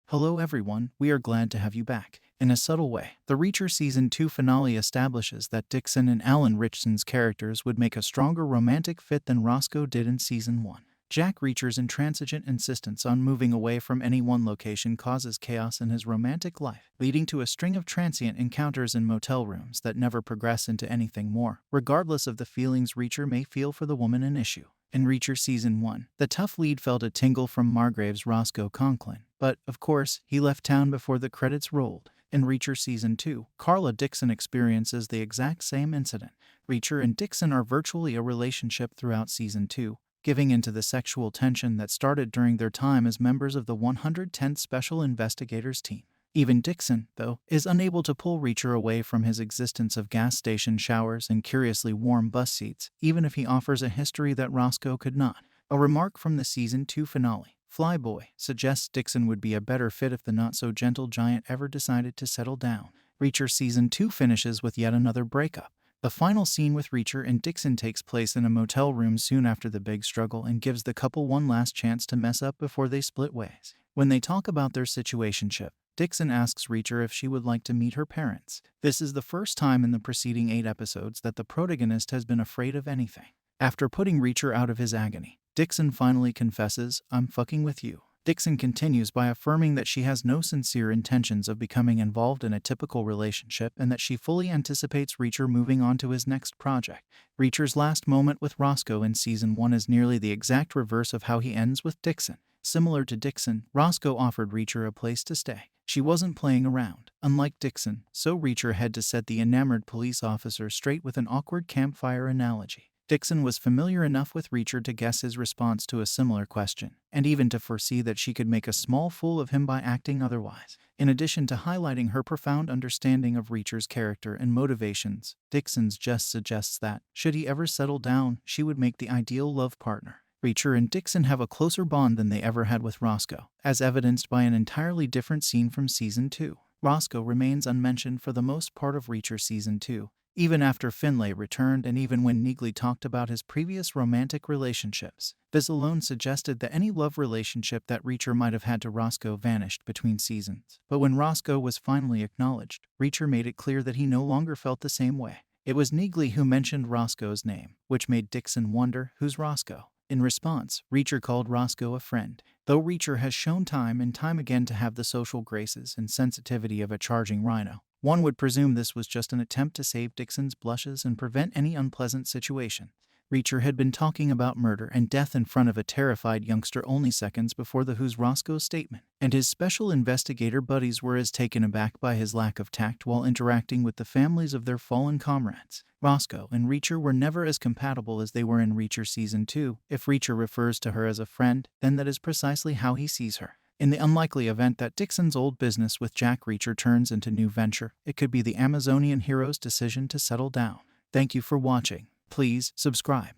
Hello everyone, we are glad to have you back. In a subtle way, the Reacher Season 2 finale establishes that Dixon and Alan Richson's characters would make a stronger romantic fit than Roscoe did in Season 1. Jack Reacher's intransigent insistence on moving away from any one location causes chaos in his romantic life, leading to a string of transient encounters in motel rooms that never progress into anything more, regardless of the feelings Reacher may feel for the woman in issue. In Reacher Season 1, the tough lead felt a tingle from Margrave's Roscoe Conklin, but, of course, he left town before the credits rolled. In Reacher Season 2, Carla Dixon experiences the exact same incident. Reacher and Dixon are virtually a relationship throughout Season 2, giving into the sexual tension that started during their time as members of the 110th Special Investigators Team. Even Dixon, though, is unable to pull Reacher away from his existence of gas station showers and curiously warm bus seats, even if he offers a history that Roscoe could not. A remark from the Season 2 finale, Flyboy, suggests Dixon would be a better fit if the not-so-gentle giant ever decided to settle down. Reacher Season 2 finishes with yet another breakup. The final scene with Reacher and Dixon takes place in a motel room soon after the big struggle and gives the couple one last chance to mess up before they split ways. When they talk about their situationship, Dixon asks Reacher if she would like to meet her parents. This is the first time in the preceding 8 episodes that the protagonist has been afraid of anything. After putting Reacher out of his agony, Dixon finally confesses, "I'm fucking with you." Dixon continues by affirming that she has no sincere intentions of becoming involved in a typical relationship and that she fully anticipates Reacher moving on to his next project. Reacher's last moment with Roscoe in Season 1 is nearly the exact reverse of how he ends with Dixon. Similar to Dixon, Roscoe offered Reacher a place to stay. She wasn't playing around. Unlike Dixon, so Reacher had to set the enamored police officer straight with an awkward campfire analogy. Dixon was familiar enough with Reacher to guess his response to a similar question, and even to foresee that she could make a small fool of him by acting otherwise. In addition to highlighting her profound understanding of Reacher's character and motivations, Dixon's just suggests that, should he ever settle down, she would make the ideal love partner. Reacher and Dixon have a closer bond than they ever had with Roscoe, as evidenced by an entirely different scene from Season 2. Roscoe remains unmentioned for the most part of Reacher Season 2, even after Finlay returned and even when Neagley talked about his previous romantic relationships. This alone suggested that any love relationship that Reacher might have had to Roscoe vanished between seasons. But when Roscoe was finally acknowledged, Reacher made it clear that he no longer felt the same way. It was Neagley who mentioned Roscoe's name, which made Dixon wonder, who's Roscoe? In response, Reacher called Roscoe a friend. Though Reacher has shown time and time again to have the social graces and sensitivity of a charging rhino, one would presume this was just an attempt to save Dixon's blushes and prevent any unpleasant situation. Reacher had been talking about murder and death in front of a terrified youngster only seconds before the Who's Roscoe's statement, and his special investigator buddies were as taken aback by his lack of tact while interacting with the families of their fallen comrades. Roscoe and Reacher were never as compatible as they were in Reacher Season 2. If Reacher refers to her as a friend, then that is precisely how he sees her. In the unlikely event that Dixon's old business with Jack Reacher turns into new venture, it could be the Amazonian hero's decision to settle down. Thank you for watching. Please subscribe.